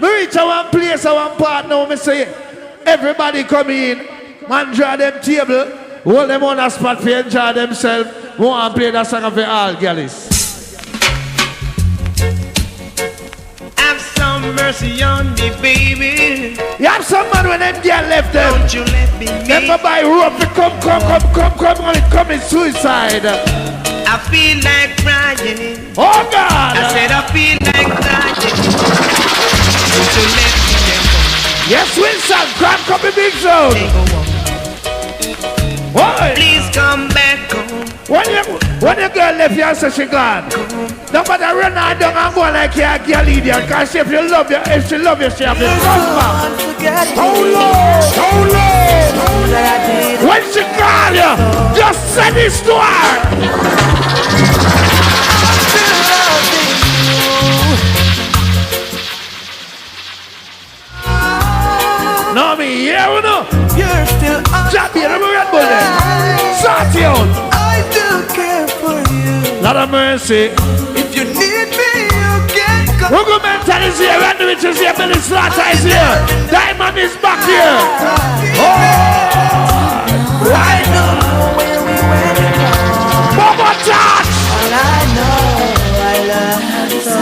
Me reach a one place, a one part now, me say, everybody come in, man draw them table, hold them on a spot for enjoy themselves, go and play that song for all girls. Have some mercy on me, baby. You have some man when them girl left them. Don't you let me leave. Never buy rope, come, and it commit suicide. I feel like crying. Oh God! I said I feel like crying. Don't you let me go. Yes, Wilson, crank up the big zone. Why? Please come back home. When your girl left you and say she gone, nobody run her down and go like you're a girl idiot. Because if you love you, if she love you, she have to come back. How long? When she call you, just send this to her. No, me here, you know. You're still on. Jab here, let me red bull there. Sort you out. I do care for you. Lot of mercy. If you need me, you can come. Rugo Mental is here, Randy Rich is here, Billy Slaughter is here. Diamond is back here. Oh! I know where we went wrong. Bobo Touch! All I know, I love you so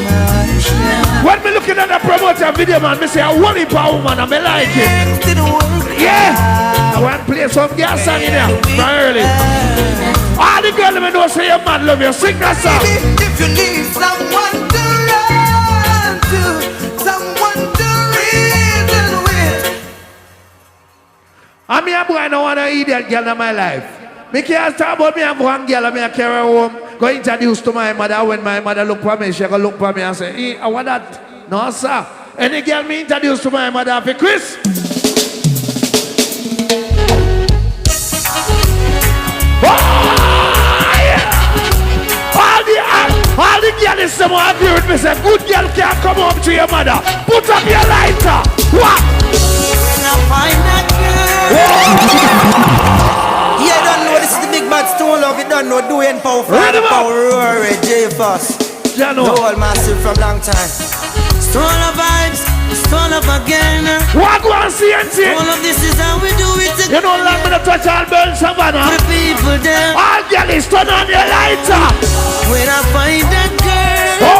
much now. When me looking at the promoter video, man, me say, I want it for woman, and me like it. Things didn't work Yeah! out. I want to play some girl song in there, from early. All the girls me know say your man love you, sing that song. If you need someone to run to, someone to reason with. I'm here, boy, I don't want to eat that girl in my life. Me can't talk about me and one girl and me carry her home, go introduce to my mother. When my mother look for me, she go look for me and say, I want that. No, sir. Any girl me introduce to my mother for Chris. All the girls say agree with me, say good girl can't come home to your mother. Put up your lighter. What? When I find that girl. Yeah, don't know this is the big bad stone love. You don't know doing power for the power Rory J Foss. Jano. The whole massive from long time. Stone of vibes, stone of again. What go and see and see? All of this is how we do it You together. know, like me to touch all burn savannah. The people there. All girls turn on your lighter. When I find that girl, Oh!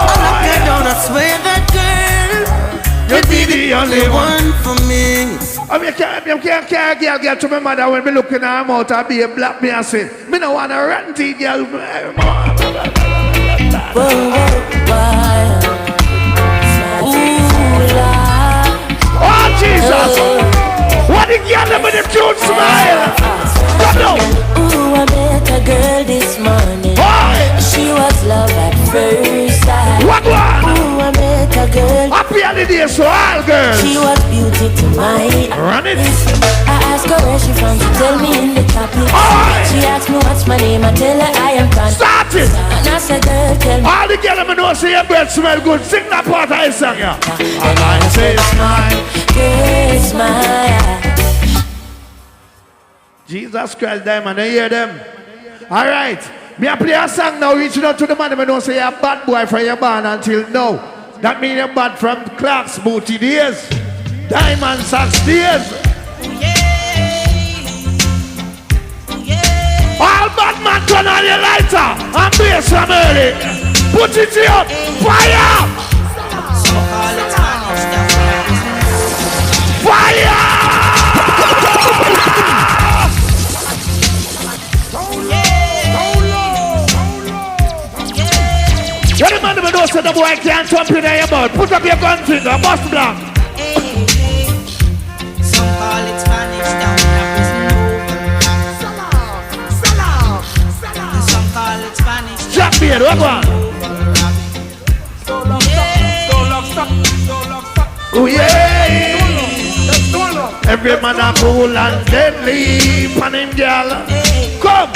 I look her down, I swear that girl You be the only one. for me. I mean, you can't carry a girl to my mother when me looking at her mouth and be a black me and say, me no want a ranty girl. Oh, Jesus! What the girl with the cute smile? Come on! Ooh, I met a girl this morning. Boy! She was love at first sight. What one? Ooh, I met a girl. Happy holidays to all girls. She was beauty to my Run it. I asked her where she from. She tell me in the topic. Oi! She asked me what's my name. I tell her I am Con. Start it! And I said, girl, tell me. All the girls me know say your breath smell good. Sing that part I sang ya. And I say it's mine. Girl, it's mine. Jesus Christ, Diamond, you hear them? All right. Me I play a song now, reaching out to the man. I don't say you're a bad boy from your band until now. That means you're bad from Clark's booty days, Diamond Socks days. All bad man turn on your lighter and blaze from early. Put it out. Fire! Fire! What the man knows that the boy can't jump in your mouth? Put up your gun finger, bust blank. Some call it Spanish down in some call it Spanish. Jack beard, what one? Oh yeah. Every man a cool and deadly. Pan him girl. Come.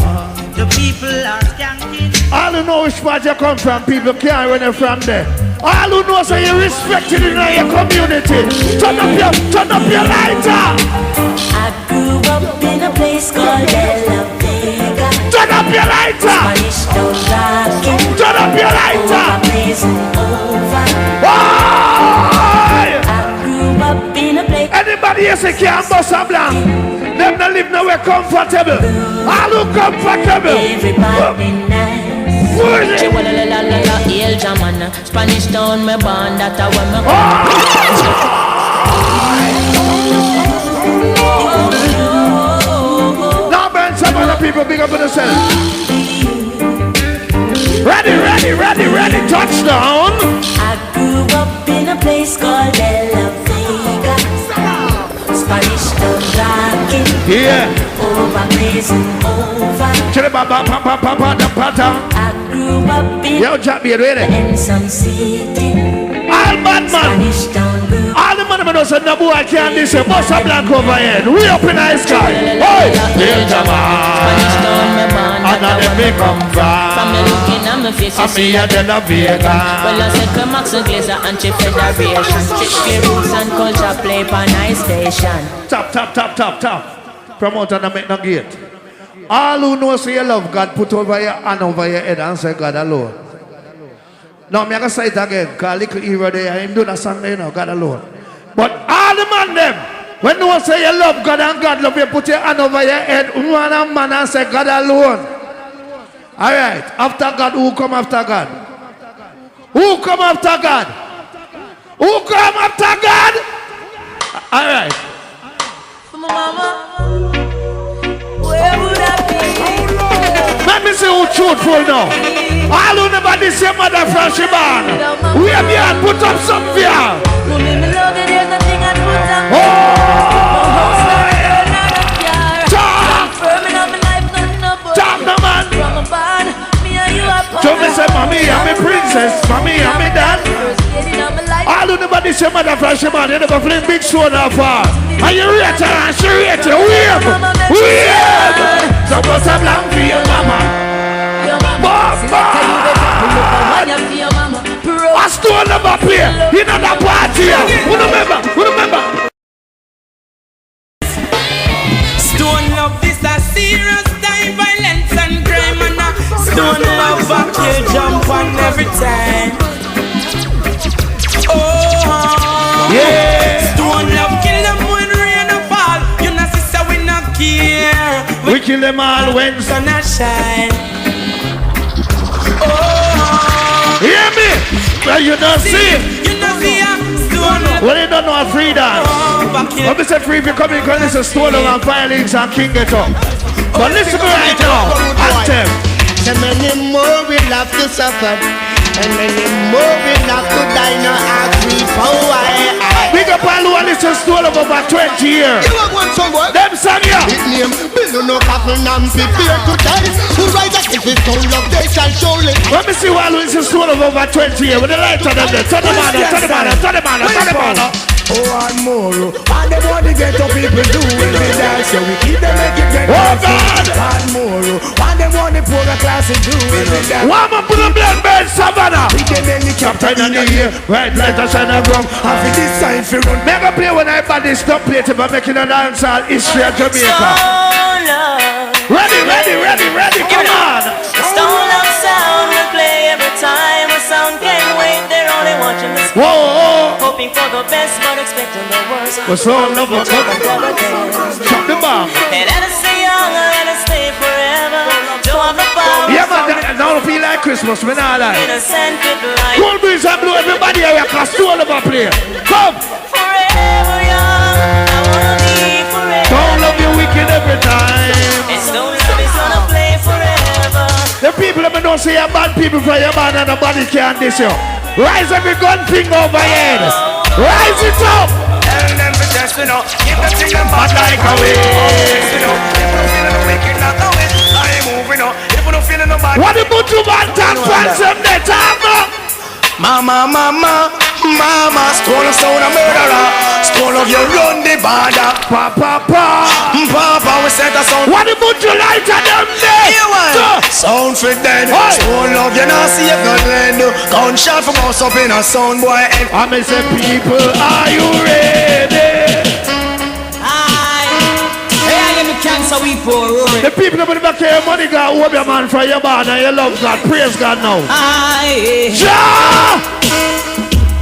The people are skanking. All who know which part you come from, people can't run you from there. All who know so you're respected in your community. Turn up your lighter. I grew up in a place called La Vega. Turn up your lighter. Spanish don't rock it. Turn up your lighter. Over, blazing over. Oh! say can't bust a blank. Them not live nowhere comfortable. All who comfortable. Everybody nice. Who is it? Spanish town, me born, that I want me. Now, man, some other people big up on themselves. Ready, touchdown. I grew up in a place called La Vega. Spanish town rocking. Yeah. Over blazing over. I grew up in Yo, Jack, be ready. some city. All bad man. Spanish town grew. All the man know say no boy can't this say bust a blank over here. We up in the sky. Hey, Delta man. And now them me come from. Looking at my face, And me a De La Vega. well, I said, Max and Glazer, Anti-Federation. Strictly roots and culture play for nice station. Top. Promoter no make no gate. All who know say you love God, put over your hand over your head and say God alone. Now, I'm going to say it again, because little hero there, I'm doing a song there, you know, God alone. But all the man them, when you say you love God and God love you, put your hand over your head, one a man and say God alone. All right, after God, who come after God? Who come after God? Who come after God? All right. Mama, where would I be? Let me see who truthful now. All who never this your mother from Shiban. We have here put up some fear. Talk no man. So me say, mommy, I'm a princess. Mommy, I'm a dad. All who never this your mother from Shiban. You never fling big sword off her. And you rate her and she rate you. Weird. So put a blank for your mama. I stole never play. You know that party. Who remember? Stone love this a serious time, violence and crime, and a stone love a kill jump on every time. Oh, Yeah. stone love kill them when rain a fall. You know sister we not care. We kill them all when Sun a shine. Oh, hear me? Well, you don't see. you know see a stone love. Well, you don't know a free dance. A kill. Let me say free if you come in because this is Stone and Fire Links and King Get Up. But listen to me right now. Anthem. So many more will have to suffer, and many more will have to die. No agree for why. Big up all who listen to Stone of over 20 years. You want one song, boy? Them song here. His name, Bill no couple and prepare to die. Who write that if it's don't love, they shall surely. Let me see who all listen to Stone of over 20 years. With the lights on them there. Turn them on. Oh, and more. And they want to get up people do when we dance. So we keep them making get Oh, God. And more. And they want the poorer class to do when we dance. Warm up with the blood bed Savannah. We can then the captain Captain in the year. Right, light a shine a grum. and for this sign for run. Mega play when I body stop play to making a dance all history of Jamaica. Ready. Come on. Stone up sound we play every time. A sound can't wait, they're only watching the sky. Whoa. Hoping for the best but expecting the worst. What's wrong, love? Chop the bomb. And let us stay young and let us stay forever. Don't have the power. Yeah, man, now I feel like Christmas, man, I like. Innocent with life. Cool breeze and blue, everybody here, cause two of them play. Come. Forever young, I wanna be forever. Don't love you wicked every time. It's no love, it's gonna play forever. The people that don't say you're bad people for your man and nobody can diss you. Rise every gun finger over head. Rise it up. Tell them to just, you know, keep them thing them bad like a way. You know, if you don't feeling no wicked, not no way. I move, you know, if you don't feeling no bad. What about you man talk fans them there, talk now? Mama, stone of sound a murderer. Stone of you run the border. Papa. Papa, we set a sound. What about you light of them there? Here one. Sound for dead. Oi. Stone love you not see if not lend. Gunshot from us up in a sound boy head. I may say people, are you ready? The people that back here, money God, hope your man for your man and you love God. Praise God now. Ja!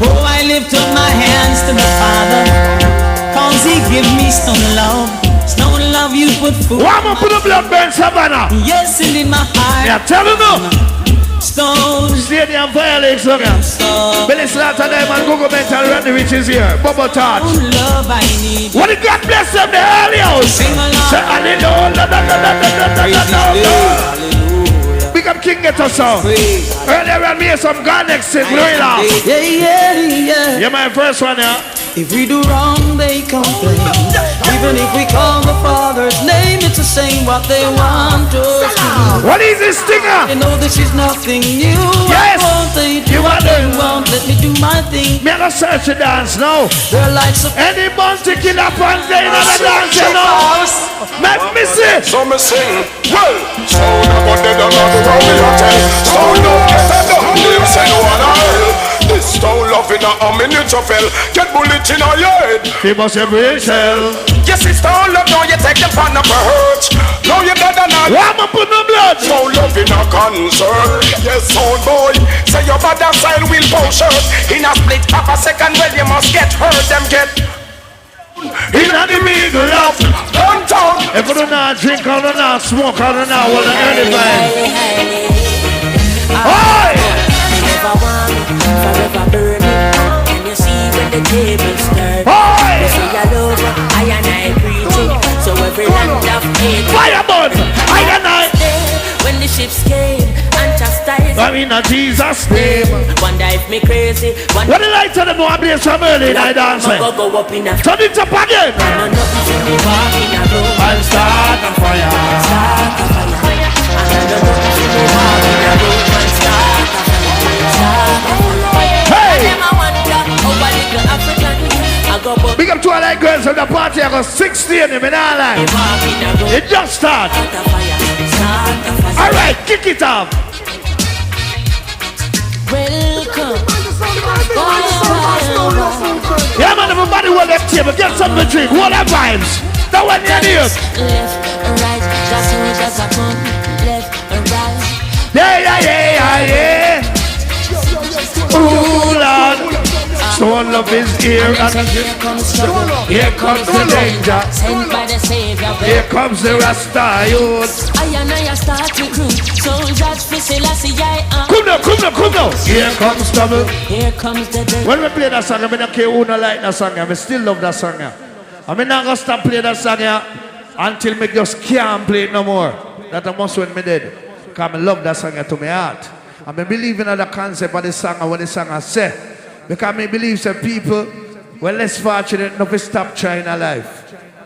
Oh, I lift up my hands to my Father, Cause he give me stone love. Stone love you put food. Warm up with the blood burn Savannah. Yes, and in my heart. Yeah, tell him no. Stone. Stadium Violence, Billy Slaughter, them and Google Mental Randy Rich is here. Bubble Touch. Love I need. What did God bless them, the early house? Sing along. Say hallelujah. Big up King Ghetto song. Earlier on me some God next sing. Yeah, yeah, yeah. Yeah, my first one, yeah. If we do wrong, they complain. Even if we call the Father's name, it's the same what they want us to do. What is this stinger? You know this is nothing new. Yes. Why won't they do You what want they it. want? Let me do my thing. Me gonna search the dance now. They're like some Any bounty killer pants they in the dance, you know. Make me see. So me sing, well, so never dead another round me a tell. So no get a done, them say no one hell. This stone love in a minute of hell. Get bullet in your head. He must have real shell. Yes, it's stone love, now you take the pan up a hurt. Now you dead and not. Warm up with no blood. Stone love in a concert. Yes, sound boy, say your bad style will push shirt. In a split half a second, well you must get hurt. Them get In the big love. downtown. If you do not drink, I do not smoke, I do not want to earn it, man. Oi! Never want forever burning. And you see when the tables turn. Oi! You see I love, I and I preaching. So every land of hate. Fireball! I and I. When the ships came and chastised. I mean, Jesus' name. Wonder if me crazy. What the lights on the more blaze from early night dancing? Go up in a Turn it up again. and nothing to me walk in a room. And start a fire. Start a fire. And nothing to me walk in a room. And start a fire. Start a fire. Hey! And them a wonder how a little African I go up Big up to all that girls at the party. I got 16 in my life. walk in a room. It just start. Start a fire. Start a fire. All right, kick it off. Welcome. Yeah, man, everybody will left table. Get something to drink. What are vibes? That one you need. Left and right. Just as I come. Left and right. Yeah. Ooh, Lord. Stone love is here. And Here comes trouble. here comes the danger. Sent by the Savior. Here comes the Rasta youth. I and I start to crew. Soldiers for Selassie I am. Come now. Here comes trouble. Here comes the day. When we play that song, I don't care who don't like that song. I still love that song. I mean, I'm going to stop playing that song until me just can't play it no more. That's a must when me dead. Because I love that song to my heart. I believe in the concept of the song and what the song I say. Because I believe that people were less fortunate enough to stop trying their life.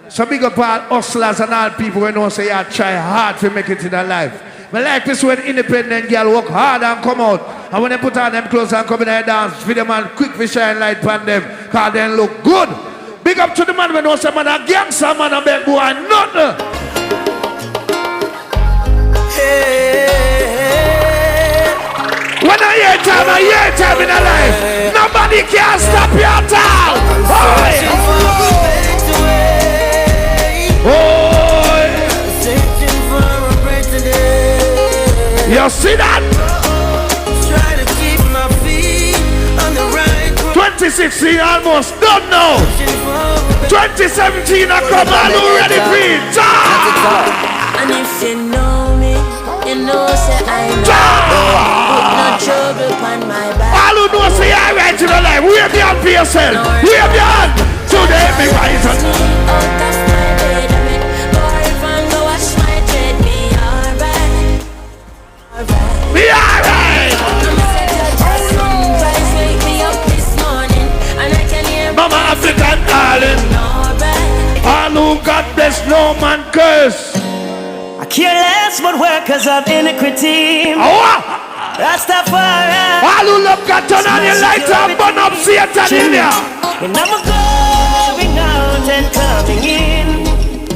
So big up all hustlers and all people who know say you try hard to make it in their life. But like this when independent girl work hard and come out. And when they put on them clothes and come in there dance, for them and quick to shine light upon them. Because they look good. Big up to the man when knows say man a gangster man a beg boy nothing. When I hear time in a life, nobody can stop you at all. You see that? 2016 almost done now. 2017 I come on already free. And if you know me, you know say I know. Put no trouble upon my back. All who know say I right in the life. Wave your hand for yourself. Wave your hand. Today me right. Out of my bed, I make boyfriend go wash my dread. Me alright. Be alright. Sunrise wake me up this morning, and I can hear Mama African darling. alright. All who God bless no man curse. I care less but workers of iniquity. Rastafari. All who love God turn on your light and burn up Satan in ya. And I'm going out and coming in.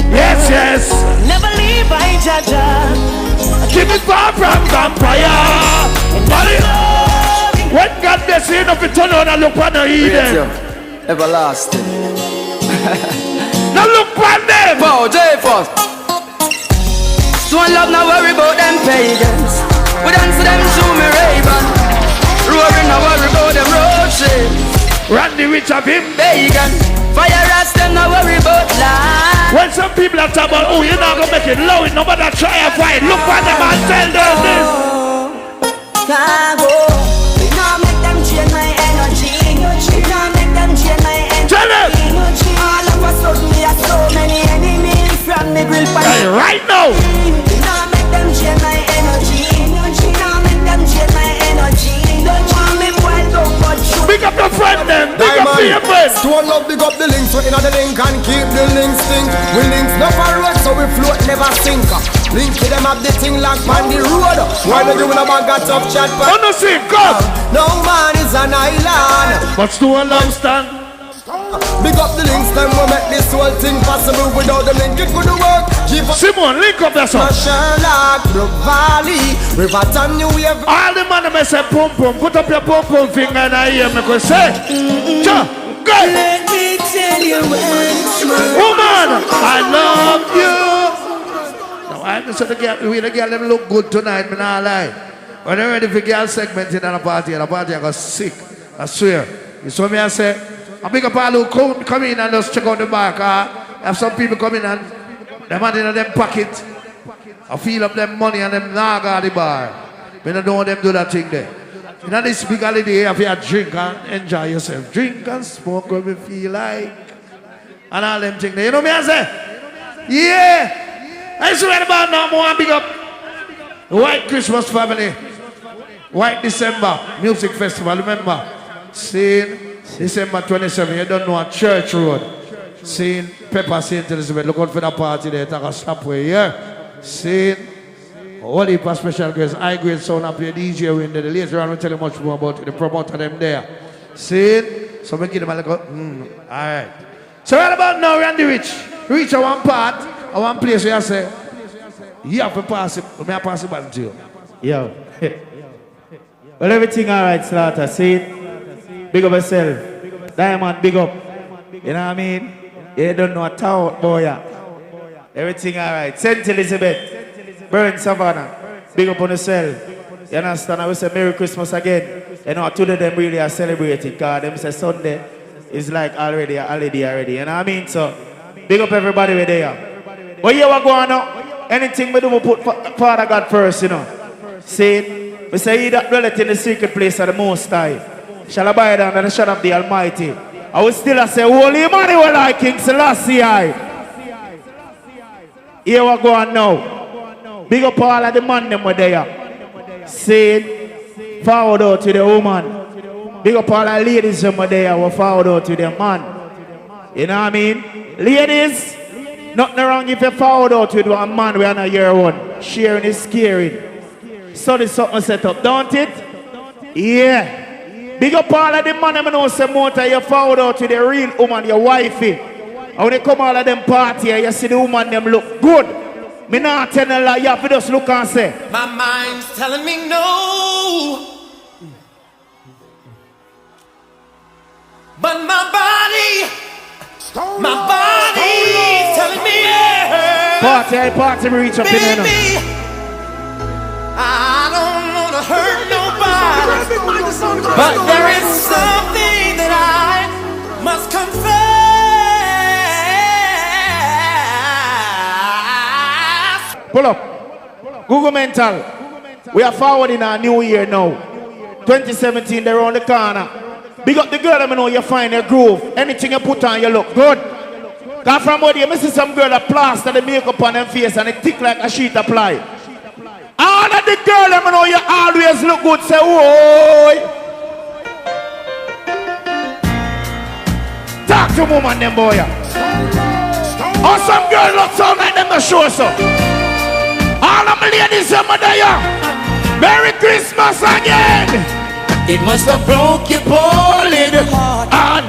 Yes. Never leave by Jaja. Keep it far from vampire. When God bless you enough to turn on and look on the Eden. Everlasting. Now look on them. Oh, J-Force. Stone love, now worry about them pagans. We dance to them to me Ray-Ban. Roaring, now worry about them road shit. Randy Rich of him. Pagan. Fire rats, them not worry about life. When some people are talking about, oh, you're not gonna make it low, nobody try and fight. Look at them and tell them this. Cargo, we not make them change my energy. We not make them change my energy. Tell them. All of a sudden we have so many enemies from the grill pan. Hey, right now. We not make them change my energy. We not make them change my energy. Don't want me wild up, but you. Big up your friend then. Big up your friend. Stone love, big up the links. So inna the link and keep the links stink. We links no for road, so we float never sink. Link to them up the thing like on the road. Why don't you when a man got tough chat? On the same God. No man is an island. But Stone Love stand. Big up the links, them will make this whole thing possible. Without them link, it couldn't work. Simon, link up that song. Sherlock, Brook Valley, Riverton, New Wave. All the man may say pum pum. Put up your pum pum finger and I hear me go say. Cha, go. Let me tell you once more. Woman, I love you. Now I said the girl, we the girl them look good tonight, me not lie. When they're ready for girl segment in a party I got sick. I swear. You saw me I say, I big up all who come in and just check out the bar. Have some people come in and them money in them pocket. I feel up them money and them naga at the bar. We don't want them do that thing there. You know this big holiday, if you drink and enjoy yourself. Drink and smoke when you feel like. And all them things there. You know me I say? Yeah. I swear about now more big up. The White Christmas family. White December Music Festival, remember? Seeing December 27, you don't know a Church Road. Seeing Pepper St. Elizabeth, look out for the party there, take a stop way, yeah? Seeing Holy for Special Grace, High Grade Sound up here, DJ Window, the later on will tell you much more about it, the promoter them there. Seeing, so we give them a little, alright. So right about now, Randy reach a one part, a one place where I say, you have to pass it, may I pass it back to you? Yo. Well, everything alright, Slaughter. See it? Big up yourself. Diamond, big up. You know what I mean? You don't know a tout, boy. Everything alright. St. Elizabeth, Burn Savannah, big up on yourself. You understand? I will say Merry Christmas again. You know, two of them really are celebrating because them say Sunday is like already a holiday already. You know what I mean? So, big up everybody with there. But you are going on, anything we do, we put Father God first, you know. See, we say he that dwelleth in the secret place of the Most High shall abide under the shadow of the Almighty. I will still say, Holy Emmanuel, I King Selassie. Here we go on now. Big up all of the man them were there. Saying, forward out to the woman. Big up all the ladies them were there. We forward out to the man. You know what I mean? Ladies, nothing wrong if you forward out with one man we are not your one. Sharing is caring. So there's something set up, don't it? Yeah. Big up all of the man them know some more time you forward out to the real woman, your wifey. And when they come all of them party, you see the woman them look good. Me not tell you like you have to just look and say. My mind's telling me no. But my body's telling me yeah. Party, me reach up in there now. I don't want to hurt nobody, but there is something that I must confess. Pull up. Google Mental. We are forward in our new year now. 2017, they're around the corner. Big up the girl, I know you find your groove. Anything you put on, you look good. Cause from what you see some girl that plaster the makeup on them face and it thick like a sheet apply. All of the girl, I know you always look good. Say, whoa. Talk to woman, them boy. Or some girl look sound like them the show so. All of my ladies, them are there. Merry Christmas again. It must have broke your poor little heart.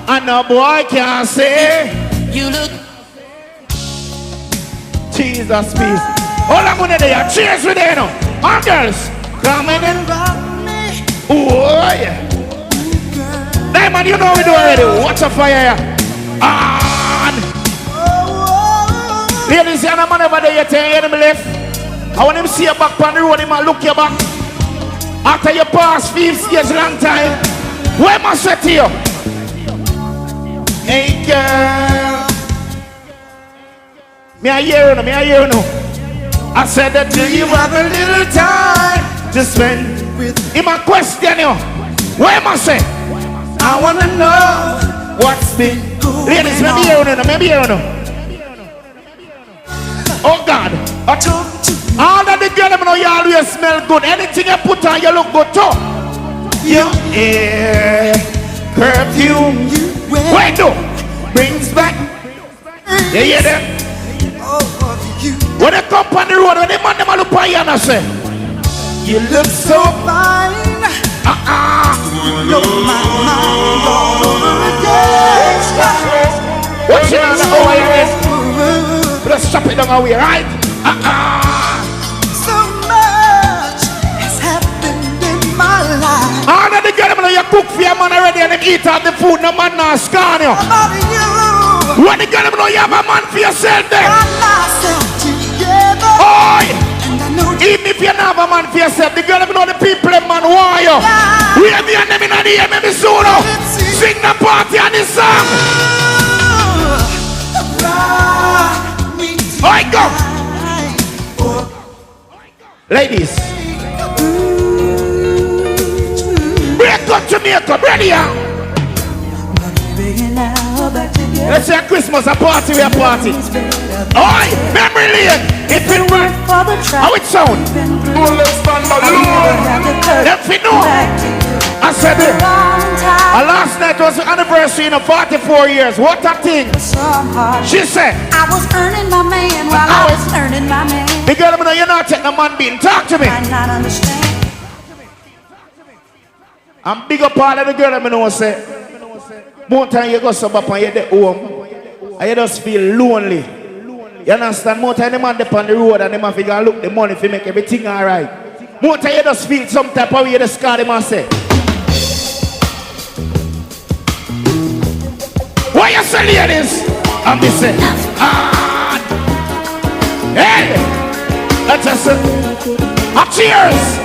And no boy can't say You look Jesus peace. All I'm gonna do is cheers with you now. All girls, come in and rock me. Oh yeah. Diamond, you know we do already. Watch a fire here. On. Ladies and gentlemen, over there, you turn him left. I want him to see you back on the road, him and look you back. After you pass 5 years long time, where must I to you? Hey girl. Me I hear you know. I said that do you have a little time to spend with him? A question you. What am I saying? I wanna know what's been going ladies, maybe you know. Oh God. All that the girl know you always smell good. Anything you put on you look good too. Your air perfume wait no brings back. You hear them? When they come on the road, when they man them look at you and I say, you look so fine. Blow my mind all over again. What's your name? Oh, yeah. Let's chop it down away, right? So much has happened in my life. All of the girls know you cook for your man already and they eat all the food, no man not scan you. When the girls know you have a man for yourself then. Oh, even if you don't have a man for yourself, the girls know the people them man want you. We have the enemy in the ear, maybe soon. Sing the party and the song. I go. Ladies, break up Jamaica, ready out. Let's say Christmas a party, we a party. Oi, memory lane. If it work, how it sound? Let me know. I said it. Last night was the anniversary of 44 years. What a thing. She said, I was earning my man while I was earning my man. The girl, you're not taking a man being. Talk to me. I not understand. I'm big up all of the girl, I know say. More time you go sub up and you're at home, and you just feel lonely. You understand? More time the man up on the road and the man figure look the money to make everything alright. More time you just feel some type of way you just call them and say, why you say ladies? And they say, hey, let's just say, cheers.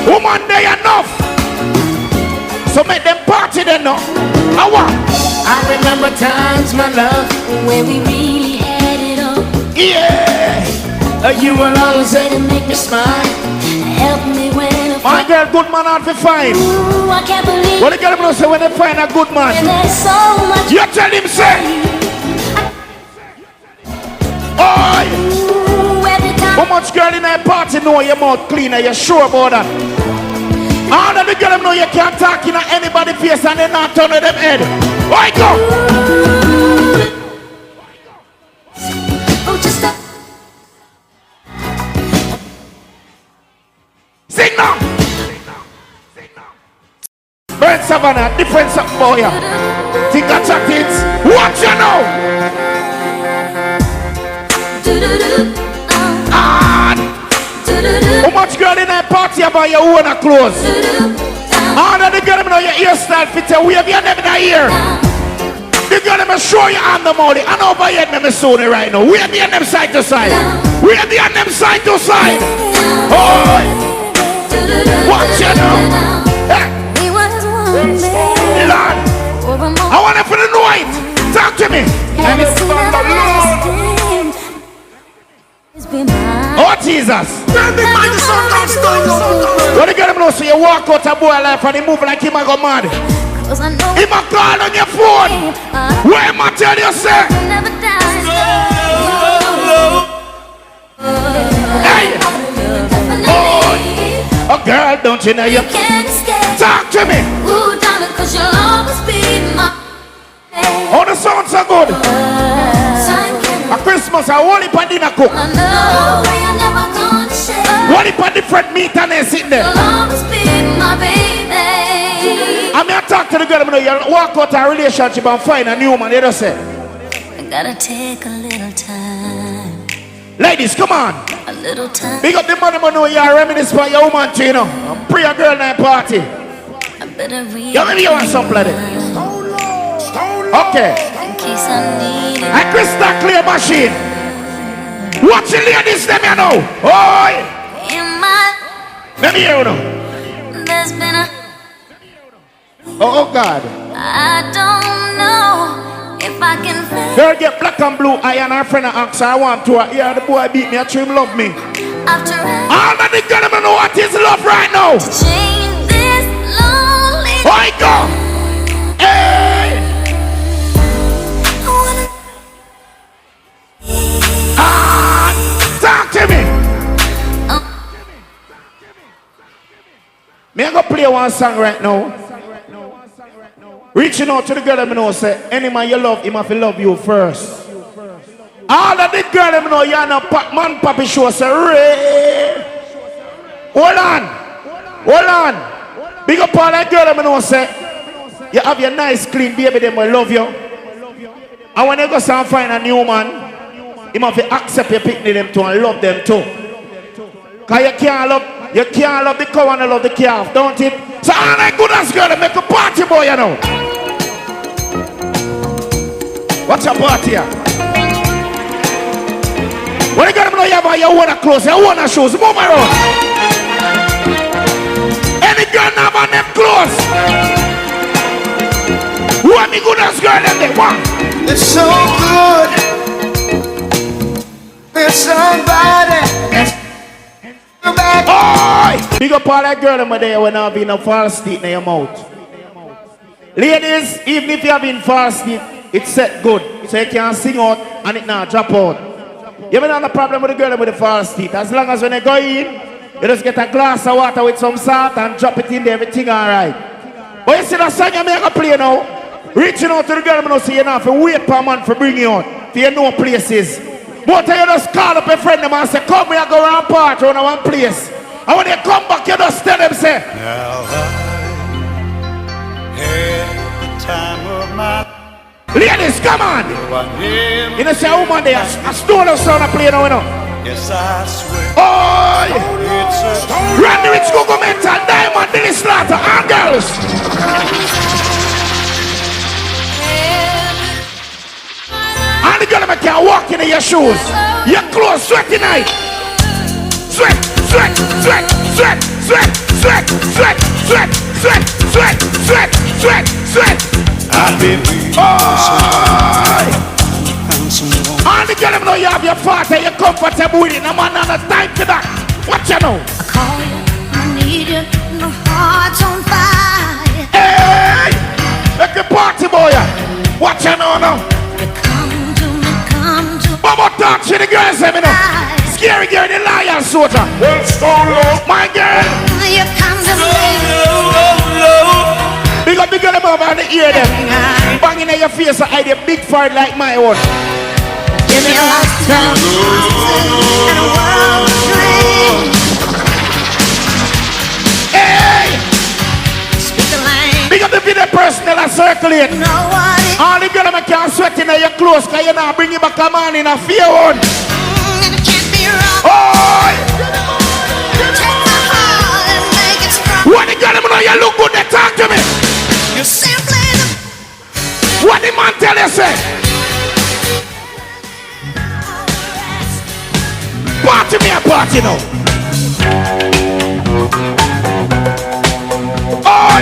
Woman, they enough. So make them party then no. I remember times, my love, when we really had it all. Yeah. You will always say to make me smile. Help me when my girl, good man hard to find. Ooh, I can't believe. What the girl will say when they find a good man? And there's so much. You tell him say. Oh. How much girl in a party know your mouth clean? Are you sure about that? All of the girls know you can't talk in anybody's face and they not turn them head. Why go? Oh, just stop. Sing now. Burn Savannah, different something for you. Think I chat it. What you know? How much girl in a party about your own clothes? All of the girls know your hairstyle fit you. We have your name in the ear. The girl them show you on the molly. And over here them soon right now. We have the them side to side. We have the them side to side. Oh, what you know? Lord, I want to feel the noise. Talk to me. Oh Jesus! When the girl know so you walk out a boy life and he move like him a go mad. He might call on your phone. Where am I tell you say? Hey! Oh, oh girl, don't you know you can't escape. Talk to me. Ooh, darling, 'cause you'll always be my. Oh, the sound so good. A Christmas, a whole heap of dinner cook. Whole heap of different meat and they sitting there. I mean, I talk to the girl, you walk out a relationship and find a new man, they just say, I gotta take a little time. Ladies, come on. A little time. Big up the money, know you're reminisce for your woman, too, you know. Pre a girl night party. I better read. Yeah, maybe you want something like that. Okay. In case I need it. A crystal clear machine. Watch the ladies, them you know. Oh, in my. Let me hear you know. There's been a. Oh God. I don't know if I can Girl get black and blue eye and her friend ask her I want to her. Yeah, the boy beat me, I trim love me. After All of the girls know what is love right now. change this lonely. Why go? Hey! Talk to me. Me I go play one song right now. Reaching out to the girl that me know say, any man you love, him have to love you first. All of the girl that me know, you're no man papi show say, Ray. Hold on. Big up all that girl that me know say, you have your nice clean baby, them will love you. And when you go and find a new man, him have to accept your picnic them too and love them too. Cause you can't love the cow and love the calf, don't it? So all that good ass girl make a party boy, you know. What's your party here? When you got to know you have your own clothes, your own shoes, move around. Any girl now have them clothes. Who are the good ass girl them they want? It's so good. There's somebody. Oi! Big up all that girl over there when I've been a false teeth in your mouth. Ladies, even if you have been false teeth, it's set good. So you can sing out and it not drop out. You haven't had a problem with the girl with the false teeth. As long as when they go in, you just get a glass of water with some salt and drop it in there, everything alright. But you see that song you make a play now? Reaching out to the girl, you see you have to wait per month for bring you out. For you know places. But you just call up a friend them and say, come here, go around party on one place. And when they come back, you just tell them, say, now I had the time of my ladies, come on. You know, say, woman, there, a stone of sound play now, you know. Yes, I swear. Oh, Randy Rich, Google Mental, Diamond, Billy Slaughter, and girls. And the girl can walk in your shoes. Your clothes sweaty night. Sweat. I've been and the girl know you have your father, you're comfortable with it. No man has time for that. What you know? I call you, I need you, my heart's on fire. Hey! Make a party boy. What you know now? Come to me. Mama talk to the girls, let me know. Scary girl, the lion soldier. Well, so low. My girl. You come to me. Big up the girl over the ear them. Banging in your face, I hide a big fart like my own. Give me a lifetime and a world of dreams. Hey! Speak the language. Big up the video personal and circulate. All the girl that can't sweat in your clothes, cause you now bring you back a man in a fear one. It can't be wrong. Oh! Take my heart and make it strong. What the girl know you look good, they talk to me. You're simply the what the man tell you, say? Party me a party now. Oi!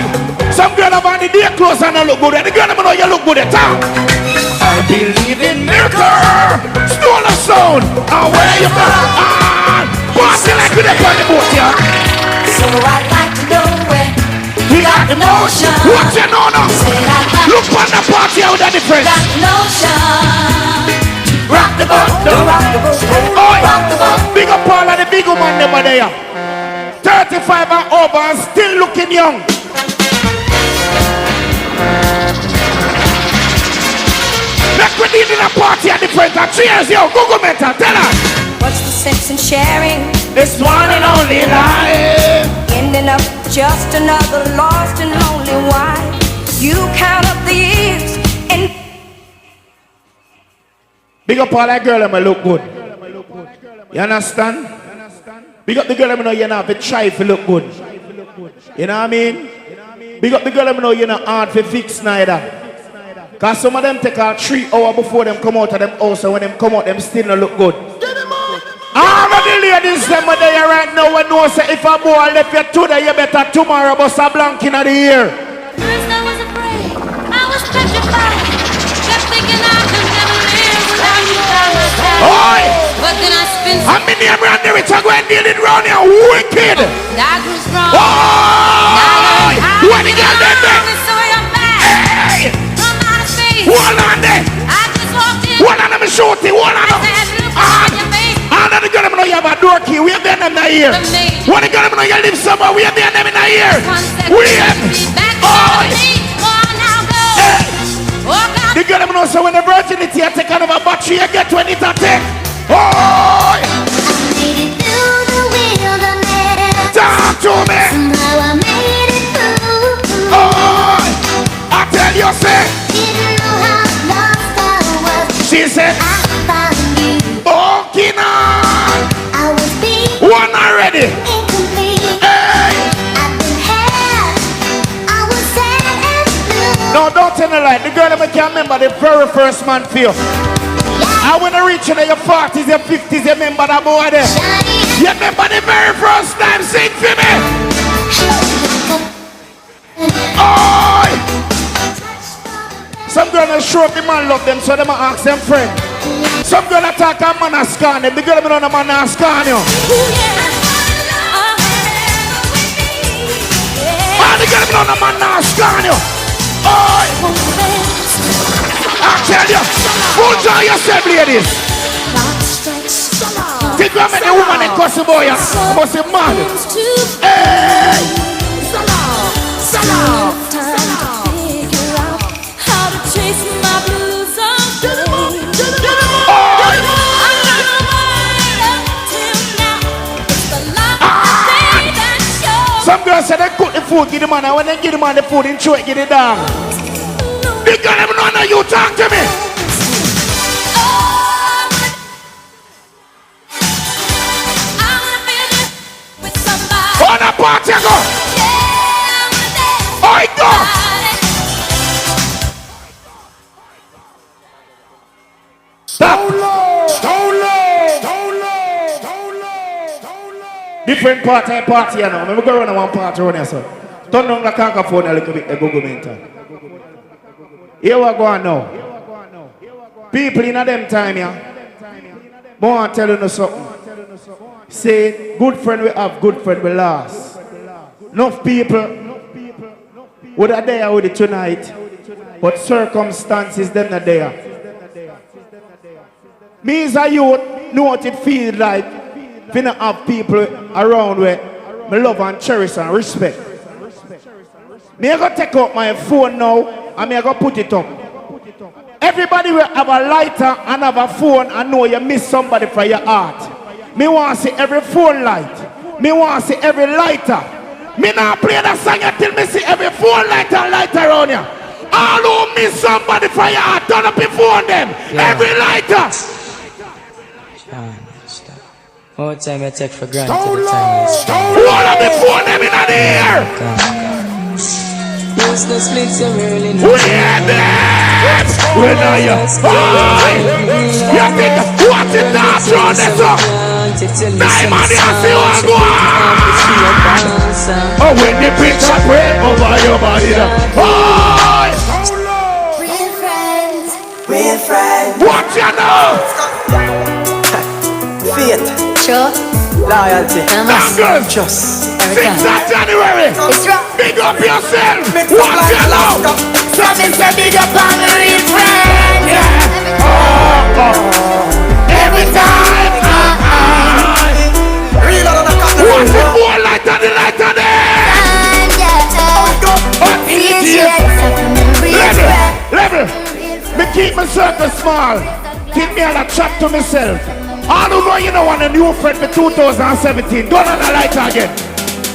Some girl have on the day clothes and they look good. And the girl know you look good at town. I believe in miracle. Stole a sound. And where you go? Party like with the party boat, yeah. So I'd like to know where we got the motion. What you know now? Look on the party out of the difference. Got the notion. Rock the boat, don't rock the boat. Oh, big up all of the big woman them are there. 35 and over and still looking young. Like we need in a party at the front. Cheers, yo, Google Mental, tell her. What's the sense in sharing this one and only life? Ending up just another lost and lonely wife. You count up the years and big up all that girl that look good. You understand? Big up the girl that know you not have to try to look good. You know what I mean? Big up the girl that know you're not hard to fix neither. Cause some of them take out 3 hours before them come out of them house, and when them come out, them still not look good. All of the ladies them are there right now when know say if a boy left you today, you better tomorrow bust a blank in the ear. first I was afraid, I was petrified, kept thinking I could never name Randy Rich, I'm going to deal it round here. Wicked. That was wrong. Oh! What the girl them there? Hey! One on there. I just walked in. One on them shooting. One on them. And the girl them know you have a door key. We have them in the ear. When the girl them know you live somewhere, we have them in the ear. We have. Oh! The girl them know so when the virginity you take out of a battery, you get when it attack. Oh! Talk to me. Oh! I tell you, say. She said, walking on. One already. Hey. No, don't tell me like the girl that can't remember the very first man feel. I when you reach in your 40s, your 50s, you remember that boy there. You remember the very first time, sing for me. Oh! Some girl that show up the man love them, so they might ask them friend. Some girl that talk a man a scan them, the girl that know the man a scan you. Oh, the girl that know the man a scan you. Oh! I tell you, enjoy yourself, ladies. Think you make the woman and cuss the boy, must be mad. Hey! Some girls say they cook the food, give the man, and when they give the man the food, they throw it, give the dog. The girl them know you talk to me. On a party go. I go. Stop. Different party, you know. I'm going to one party around here, so. Turn down the microphone a little bit, the Google mental. Here we go now. People in them time, yeah. I want to tell you something. Say, good friend we have, good friend we lost. Enough people would have there with it tonight, but circumstances them not there. Me as a youth know what it feels like if you not have people around where I love and cherish and respect. Me I go take out my phone now and me I go put it up. Everybody will have a lighter and have a phone and know you miss somebody from your heart. Me want to see every phone light. Me want to see every lighter. Me not play that song until me see every phone lighter and lighter around you. All who miss somebody from your heart, turn up your phone them. Yeah. Every lighter. What time I take for granted the time is all of the phone them in the air. Use the splits you really know. We are there. We know you. You think what's it that round this up? Diamond, you see what's going on. Oh, when the picture break over your body. Real friends. What you know? Faith. Sure. Loyalty. Just 6th of January. Big up yourself. What you know? Something say big up on the real friend. Yeah. Every time. What's the more light on the light on there? Level. Me keep my circle small. Keep me on a trap to myself. I don't know you know want a new friend for 2017. Don't on the light again.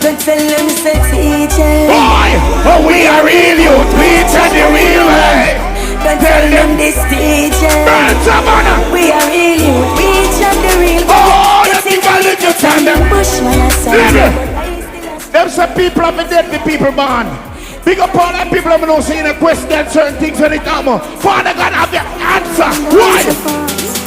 Don't tell them sexy teacher. Boy, oh we are real youth. We tell the real way. Don't tell them this teacher. Burn some honor. We are real youth. We tell the real way. Oh, the people that you tell them. Level. Them some people have been dead, the people born. Big up all that people have been saying a question certain things when it come. Father God have the answer. Why?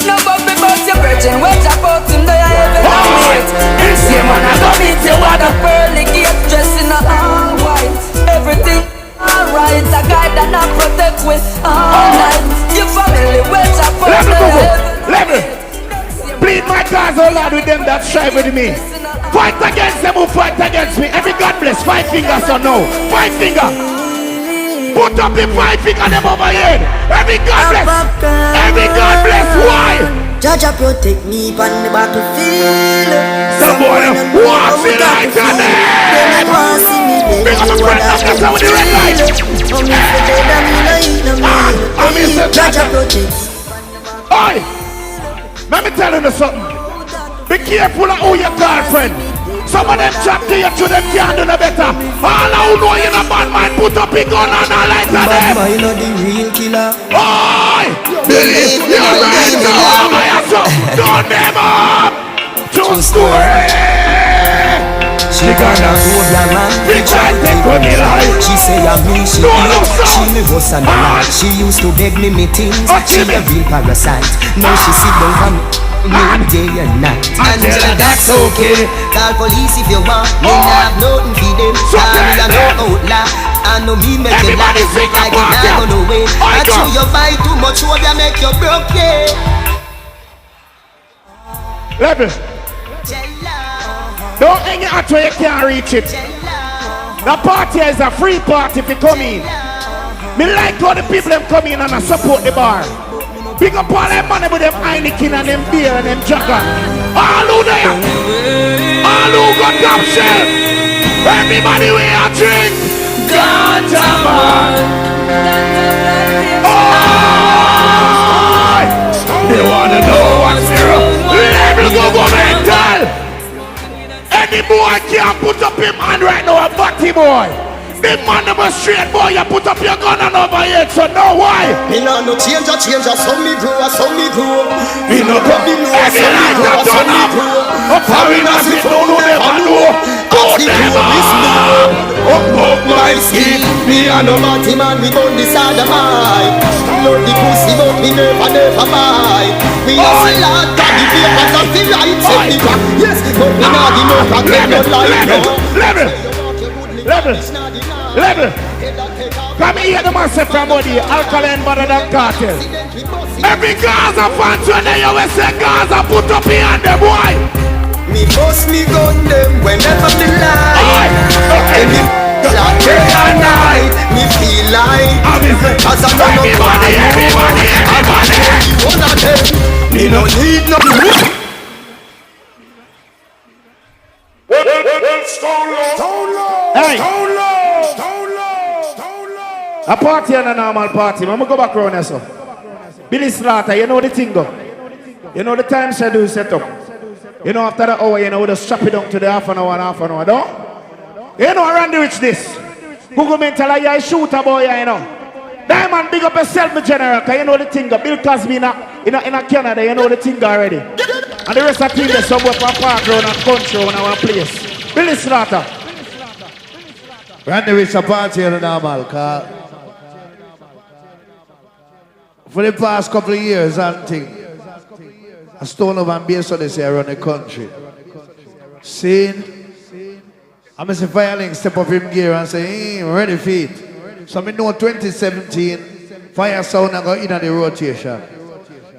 No bubble about your virgin, what about him that I ever meet? It's him and I go meet you at a pearly gate, dressed in all white. Everything alright, a guy that I protect with all night. Your family, what about Level. Bleed my cause, oh Lord, with them that strive with me. Fight against them who fight against me. Every God bless, 5 fingers or no. 5 finger. Put up the 5 finger them over here. Every God bless. Every God bless. Why? Jaja protect me on the battlefield. Someone walks in like a man. Big up the friend, that's how with the red light. I miss it. Jaja protect. Oi! Let me tell you something. Be careful of who you call friend. Some of them chat to you, them can't do no better. All who know you no bad man, put up a gun and a light on them. I know the real killer. Oi! Believe you're right now, my ass up. Turn them up. True story. She gonna go down man. She say I'm me, she me was and night. She used to beg me things. She a real parasite. Now she sit down from me day and night. Angela, that's okay. Call police if you want. Me have nothing for them. Call me a no outlaw. I know me make you laugh. Like it not gonna wait. I chew you buy too much, hope you make you broke, yeah. Level. Don't hang it out where you can't reach it. The party is a free party if you come in. Me like how the people them come in and I support the bar. Pick up all them money with them Heineken and them beer and them jagger. All who there. All who got top shelf. Everybody we a drink. Ganja man. Oh! They wanna know what's here. Level go mental. Any boy can't put up him hand right now, a batty boy. The man of a straight boy, you put up your gun and over here, so no why? Me no change, so me grow, so me grow. Me no come, every night I turn up. Up foreigners, we don't know them, I know. Go them up my skin. Me a no batty man, we on the side of mine. Lord the pussy, but me never buy. We a lot of the papers of the right side. Yes, but me not the no Level. Come here, the man say from body, alkaline better than cartel. Every Gaza fan when they always say Gaza put up here and them boy. Me bust me gun them whenever me lie. Any day and night, me feel like as I know everybody. One of them, me no need no. Hey. A party and a normal party. I'm gonna go back around here, so. Billy Slaughter, you know the thing go. You know the time schedule set up. You know after the hour, you know, we just strap it down to the half an hour, don't? You know around the rich this. Google mental, I shoot a boy, you know. Diamond, big up yourself, my general, cause you know the thing go. Bill Cosby in a Canada, you know the thing already. And the rest of the team, they somewhere from park round and country on our place. Billy Slaughter. Randy Rich a party in the normal car. For the past couple of years and thing, I stone over and base on this here around the country. Seeing, I miss a Firelink step up him gear and say, hey, ready for it. So I know 2017, Fire Sound I go in on the rotation.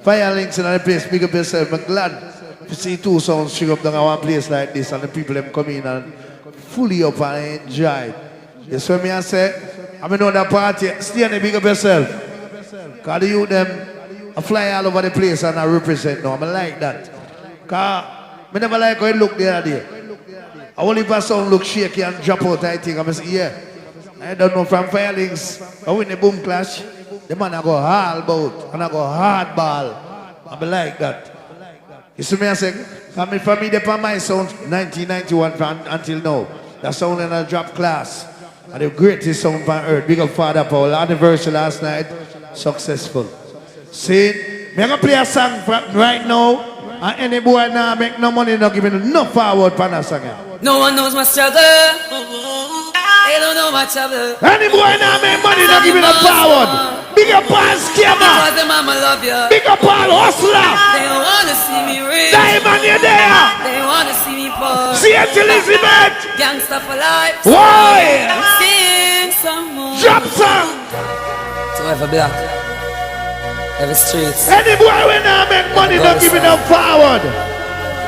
Firelinks in the place, big up yourself. I'm glad to see two sounds string up down at one place like this and the people them come in and fully up and enjoy. You see what I say? I know that party, stay on the big up yourself. Because the youth them I fly all over the place and I represent now. I like that. Because I never like how it look the other day. I only pass sound look shaky and drop out, I think. I say, yeah. I don't know from Firelinks. I win the boom clash. The man I go hard bout and I go hard ball. I be like that. You see me I say, coming from me the my sound 1991 until now. That sound in a drop class. And the greatest sound on earth. Big up Father Paul. Anniversary last night. Successful. See, me gonna play a song right now. And any boy now make no money, not giving no forward for that song. No one knows my struggle. They don't know my trouble. Any boy now make money, not giving a forward. Big up all scammer. Because the mama love you. Big up all hustler. They don't wanna see me rich. Diamond, you there. They wanna see me poor. See it, Elizabeth. Gangsta for life. Why? Sing some more. Drop song. To every block, every street. Any boy when I make money, not giving up forward.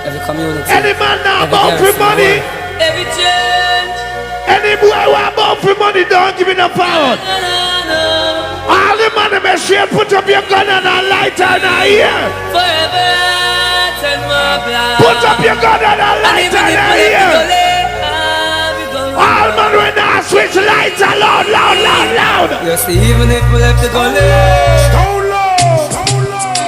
every community. Any man now about for money. Every change. Any boy who about for money, don't give it a power. All the money machine, put up your gun and a lighter and a ear. Forever, turn my blood. Put up your gun and a lighter and a ear. All man when I switch lights are loud, loud, loud, loud. You see, even if we left the gully,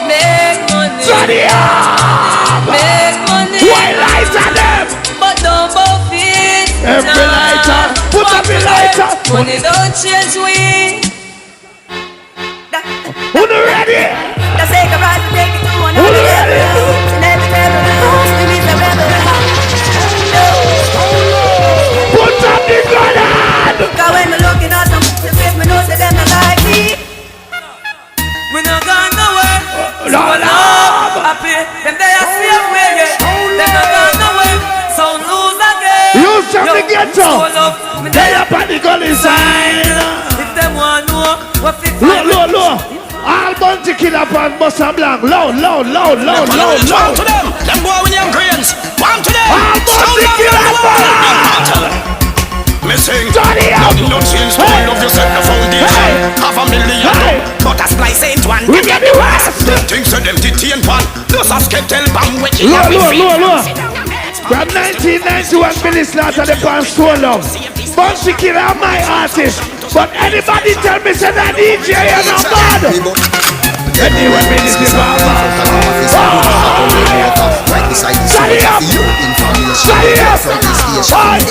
make money. Johnny up! Make money. Why lighter them? But don't both it. Every lighter, put up your lighter. Money don't change we. Who ready? That's take a ride to take it to one. Who ready? Put up the gun on. Cause when me looking at them, the face me know say them not like me. We not gone nowhere. No, no. Happy, them they are safe way, yeah. Them not gone nowhere. Sound lose again. You from the ghetto. They up on the gully side. If them want know what fit. Low, low. All bounty killer pan Bossa Blanc. Loud, loud, loud, loud, loud, loud. To them. Them boy William Greens. One to them. All bounty killer pan. Me sing, Johnny up. nothing don't change. All of you set the foundation. Half a million. But a splice ain't one. We get the rest. Them things so them detain one. Those are skeptical bam which you Low, have low, me low, low. From 1991, Billy Slaughter, the pan stole love. Bounty killer are my artist. But anybody tell me say that DJ is not bad. Anyway, Billy the Baba. Right beside the Shut up. Shut up.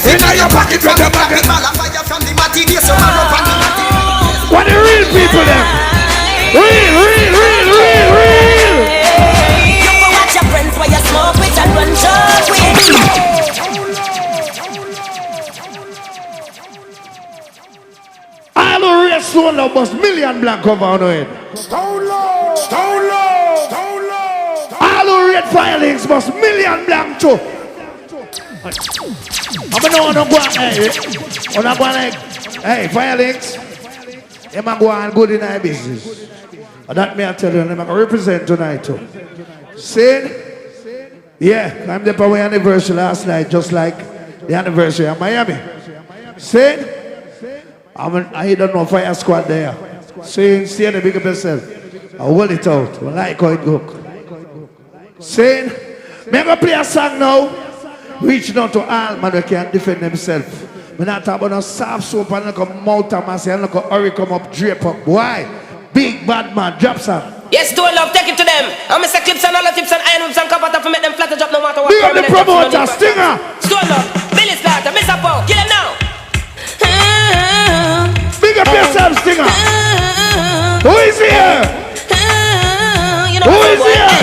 In your pocket with the bucket. What the real people them? Real. You go watch your friends while you smoke with and run short with. All the race Stone Love bust million black cover on the head. Stone Love, Stone Love, Stone Love. All the red filings bust million black too. I'm gonna go like, hey, filings. You man go on good in our business. And that me I tell you, I'm gonna represent tonight too. See? Yeah, I'm the power anniversary last night, just like the anniversary of Miami. See? I don't know fire squad there. See, stay the big up yourself. I hold it out. I like how it look. See? I'm gonna play a song now. Reaching out to all man who can defend themselves. I'm not talking about no soft soap and no mouth and mass and no hurry come up, drape up. Why? Big bad man, drop some. Yes, Stone Love, take it to them. I'm Mr. Clips and all the tips and iron whips and copper to make them flatter drop no matter what. Big up the promoter, Stinger. Stone Love, Billy Slaughter, Mr. Paul, kill him now. Big up yourself, Stinger. Who is here? Who is here?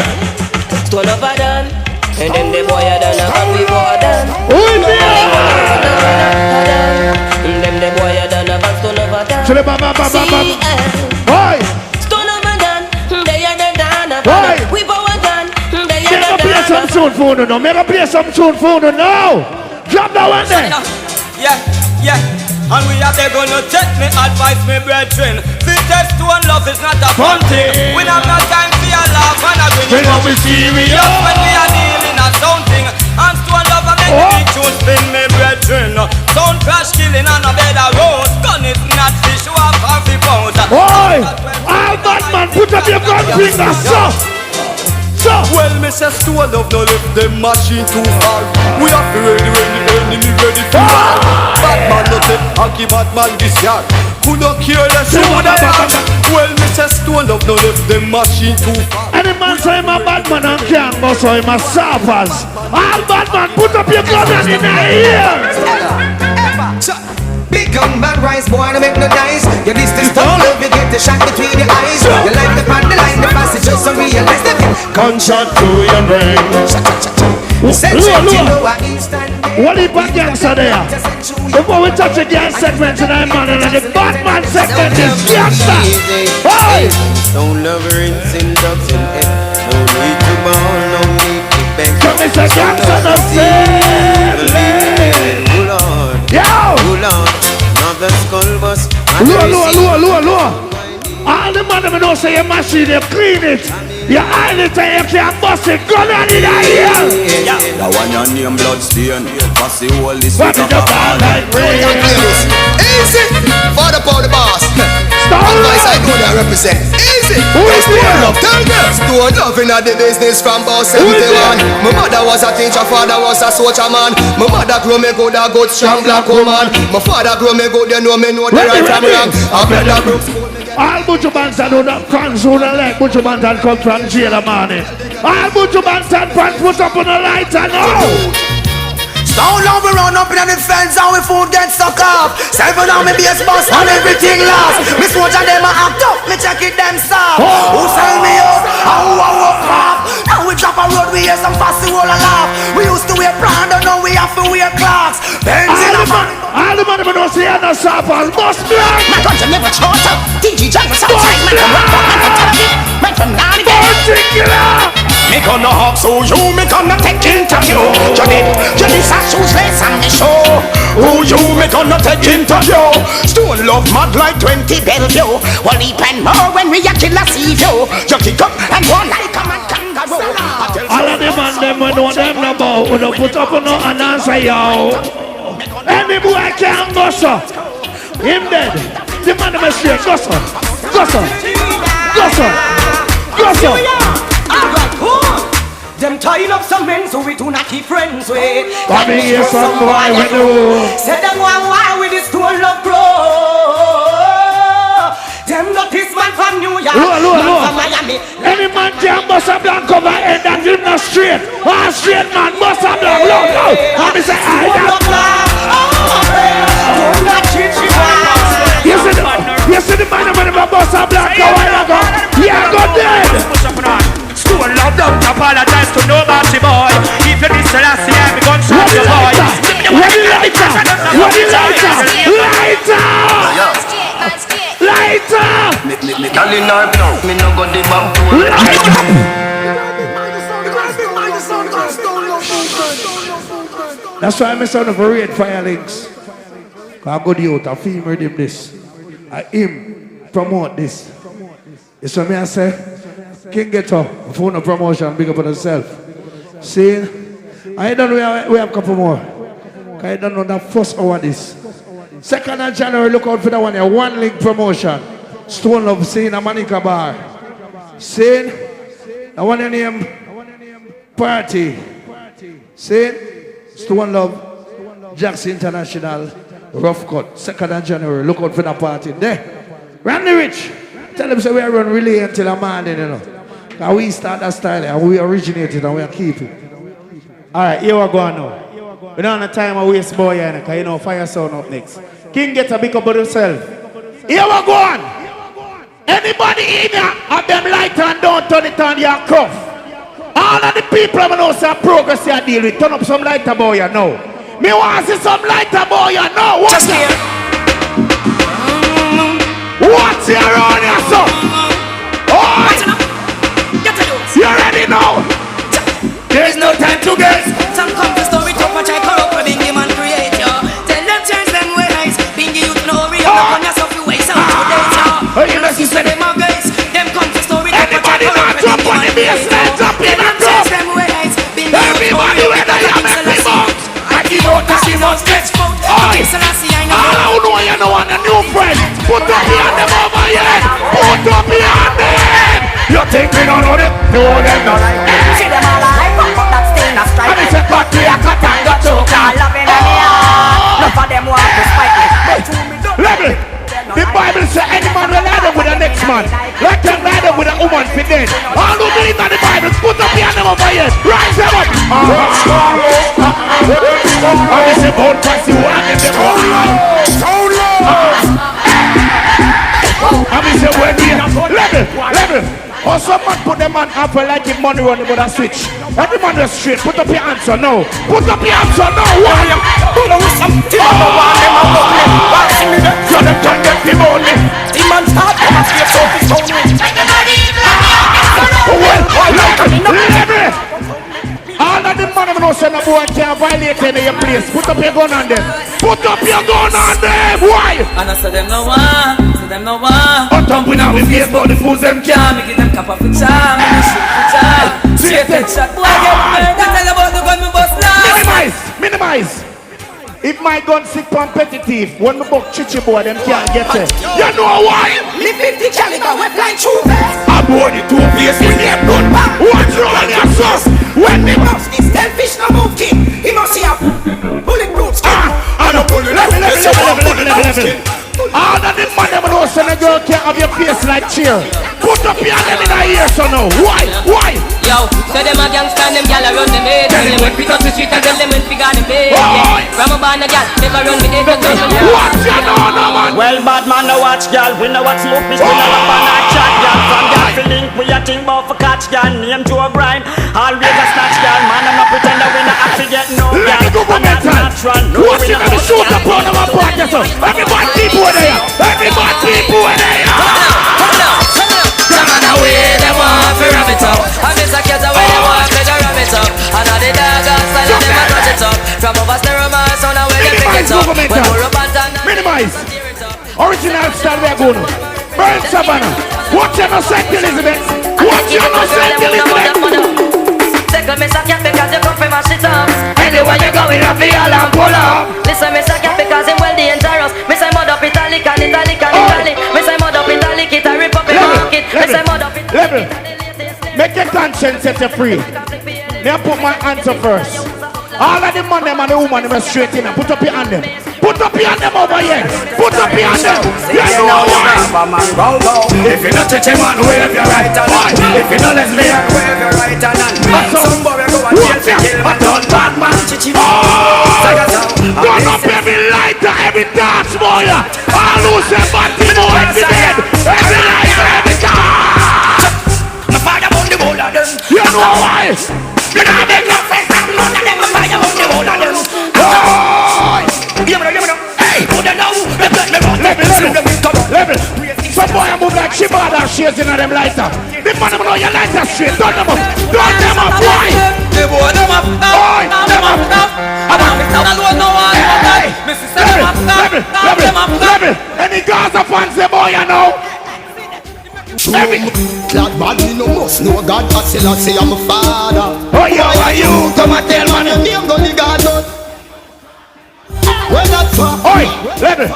Stone Love are done. And then the boy are done, and we go done. Who is here? And then the boy are done, and Stone Love are done. Stone Love done, they are done. Why? We go done, they Make are a play some tune for you now. Make a play some tune for you now. Drop that one there. Yeah. And we are there gonna take me advice, me brethren. Fittest Stone Love is not a fun thing. We have no time for your laugh and a grin. But we serious when we are dealing a something. And Stone Love a make me choose spin, me brethren. Sound crash killing on a bed of rose. Gun is not fish, you have coffee pounds. Boy, all bad man, put up your gun finger, so. Well, Mr. Stone Love, no left them machine too far. We have to ready when the enemy ready to war. Batman no take hockey, Batman this yard. Who no care less who they are. Well, Mr. Stone Love, no left them machine too far. Any man say I'm a bad man and can't go so I'm a sappers. All bad man, put up your gun and in the ear. Big gun, bad rise, boy, no make no dice. Your distance Stone Love, you get the shot between your eyes. You like the pan, the line, the passage, just so realize that gunshot through your brain. What if a gangster there? Before we touch the gang segment tonight, man, and the Batman segment is gangster. Hey! Stone Love rinsing ducks in head. No need to ball, no need to beg. Come is a gangster, no Hold on. Yo! Hold on. Another skull bus. Low. All the man them know say your machine, you clean it. You oil it and you can't bust it. Go down in the ear. That one your name Bloodstain. Pass the whole this What did you call like rain? Easy. Father Paul the boss. Advice I go there represent. Easy. Who is there? Love, tell girls. Store love in the business from about 71. My mother was a teacher, father was a soldier man. My mother grew me good, a good strong black woman. My father grew me good, you know me know the right from wrong. I brother Brooks. All Buju Banton who not fans who don't like Buju Banton come from jail money. All Buju Banton fans put up on the light and now. Stone long we run up in the fence and we food get stuck up. 7 on me base bus and everything lost. Me soldier them a act up, me check it them stop. Who sell me out and who a walk off. Now we drop a road, we hear some fussy roll a laugh. We used to wear brand and now we have to wear clocks. Benz in a man. All the money we don't see no samples. Bust black. My country never short up. DG Jungle Southside. Man from rock, man from Tel Aviv. Man from Nottingham. Particular. Me gonna hop so you, me gonna take interview. You need such shoes lace on the show. Who you, me gonna take interview. Stone love mad like 20 Bellevue. One leap and more when we a kill a sea view. You kick up and one like a man kangaroo. All of them and them we know them no bout. We don't put up on no and answer yo. Any boy can go so. Him dead. The man them straight. Go so. Go so. Go so. Go so. Alright, cool. Them tying up some men so we do not keep friends with. Come here some boy with the wool. Say them one why with this Stone Love bro. Them not this man from New York. Man from Miami. Any man can bust a blank over head and him not straight. One straight man bust a blank. Look out. And me say I You see the man when he bust a blank a while ago. Yeah, go dead. Stone Love don't apologize to no bossy boy. If you diss the last year, me gon' shot your boy. What the lighter? What the lighter? Lighter! Me calling her now. Me no go the back door. That's why I'm son of a red fire links. I go the youth, I feel him this. I him promote this. You see me I say? King get up, phone a promotion, big up on yourself. See? I don't know we have a couple more. I don't know that first hour this. 2nd of January, look out for that one, a 1 link promotion. Stone Love, seeing a Manica bar. See? I want your name party. See? Stone Love, Jackson International, Rough Cut, 2nd of January, look out for that party. There. Randy Rich. Tell them say we are run relay until a morning, you know. Cause we start that style and we originated and we are keeping. Alright, here we go now. We don't have time to waste boy, because you know fire sound up next. King get a big up of himself. Here we go on. Anybody in here have them light and don't turn it on your cuff. All of the people I know say progress you deal with. Turn up some lighter boy, you know. Me want to see some lighter boy, you know. What's here? What's here on your son? Oh! You ready now? There's no time to guess. Some come to story talk much I corrupt with Bingy man create yo. Tell them change them ways. Bingy you know we up on yourself you waste out today yo. You know she say them are guys. Them come to story talk much I corrupt with Bingy man create yo. Tell them change them ways. Bingy everybody whether you make me bounce. I give out that she must get. All I know you know want a new friend. Put up your hand over here. Put up your hand. You think we don't know them? No, them not. See them all like but that's still not striking. And it's a cut to your cut and got to I love it and none of them want to spite me. Level. The Bible says any man will lie with the next man. Like them lie with a woman for dead. All who believe in the Bible, put up your hand over here. Rise them up. And it's about price you want in the world. So low. And we say when we level. Or some man put them on up like if money running with a switch. Every man is straight. Put up your answer now. Put up your answer now. Why? Put up something. So them can get the money. The man start to have to so it's only. Well, all of the money no send a boy can't violate any of your place. Put up your gun on them. Put up your gun on them. Why? And I said them no one. so them no want. Hot up in our face, but the fools them Can't make it them cap off with charm. Me shoot with charm. Straight headshot, boy get murdered. Tell about the gun me bust now. Minimize. If my gun sick competitive, when the buck chichi boy, them can't get it. You know why? Me 50 caliber, we flying through face. I bought the 2 face with them gun back. What's wrong with your sauce? When the mouse is selfish, no move king. He must see a bulletproof skin. I don't pull it. Level. All of the man them know say the girl can't have your face like cheer. Put up your hand in the ear so now. Why? Yo, so them a gangsta, them gyal a run them head. Tell them when pick up the street and tell them when pick on the bed. From a band of gyal, never run with them. Watch ya now, man. Well, bad man, no watch gyal. We no watch smoke, bitch. We no rap and not chat gyal. From gyal to link, we a think bout for catch gyal. Name Joe Grime, always a snatch gyal. Man, I'm not pretend that we not have to get no gyal. I'm not natural. Watch you gonna shoot up on our party, so everybody people there. Come on away, them want to ram it up. And this a cat away, them want to ram it up. And all the dog outside, them a touch it up. From over the romance, on our way, them pick it up. When we're up and minimize. Original style we are going to. Burn Savannah. Watch you no St. Elizabeth. Second, Mr. Cat, because you come from my shit up. Anywhere you go, we have the alarm pull up. Listen, Mr. Cat, because him well dangerous. Me say mud up Italic and Italic and Italic. Me say mud up Italic, it a rip up in market. Me say mud up Italic. Level. Make your conscience set you free. Me I put my answer first. All of the man them and the woman them straight in and put up your hand them. Put up your hand them over here. Put up your hand them. You know why? If you not touch a man, wave your right hand. If you not lesbian, wave your right hand. Some boy go and jail for kill man. Done bad man, chichi. Turn up every lighter, every dance boy. All lose their body boy in the bed. Every lighter, every dance. My father on the bowl of them. You know why? You don't make no face. None of them. My father on the bowl of them. Give me no. Hey, put it down. Let me run. Level. Some boy move like Shibada shades in them lighter. The man them know your lighter straight. Turn them up. Turn them up. Why? The boy them up. Boy, them up. Level. Any Gaza fans, the boy you know. Glad bad me no must know God. I say I'm a father. Oh, yo, are you? Come and tell man. Your name don't need God, no. When that's far. Oi, Level.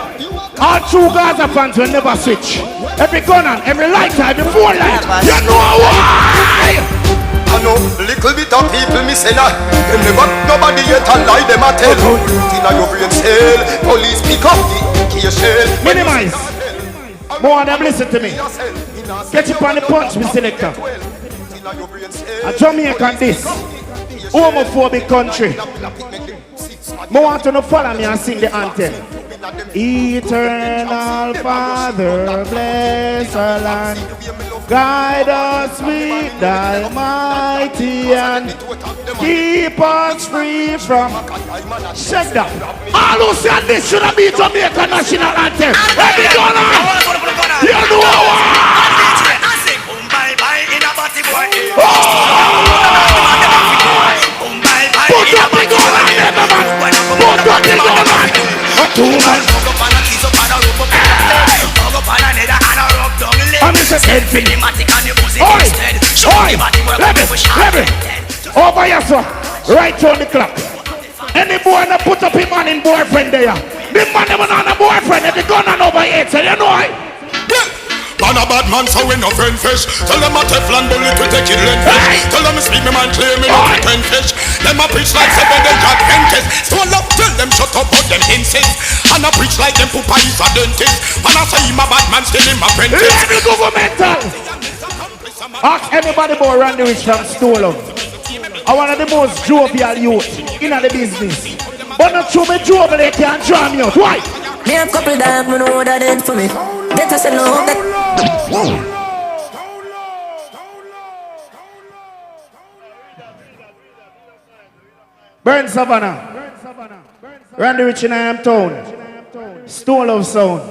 All true Gaza fans will never switch. Every gun on, every lighter, every phone light. You know why? I know little bit of people me say that them never nobody yet a lie them a tell. Inna your brain cell, police pick up the AK shell. Minimize. More of them listen to me. Get you on the punch, me selector. A Jamaican this homophobic country. More want to follow me and sing the anthem. Eternal Father, bless our land. Guide us with thy mighty hand. Keep us free from. Shake that. All who said this should have been Jamaican national anthem. Every gunner. You know what? Put up the gun on them, man. Put up the gun on. I'm just a dead thing. Oi! Level! Over here, sir. Right on the clock. Any boy that put up him man in boyfriend there. The man never on a boyfriend. If the gun on over here, so you know why? Man a bad man, so we no friend fish. Tell them a Teflon bullet we take it length fish. Tell them speak me man claim me no pretend fish. Them a preach like seven they got dentist. So love tell them shut up but them insist. And a preach like them pupa is a dentist. And I say him a bad man still him a apprentice. Level governmental. Ask anybody about Randy Rich from Stolov. I one of the most jovial youth in the business. But not true me jovial they can't draw me out. Why? Me a couple that me know what that did for me. Get us alone. Burn Savannah. Randy Rich in I am town. Stolov sound.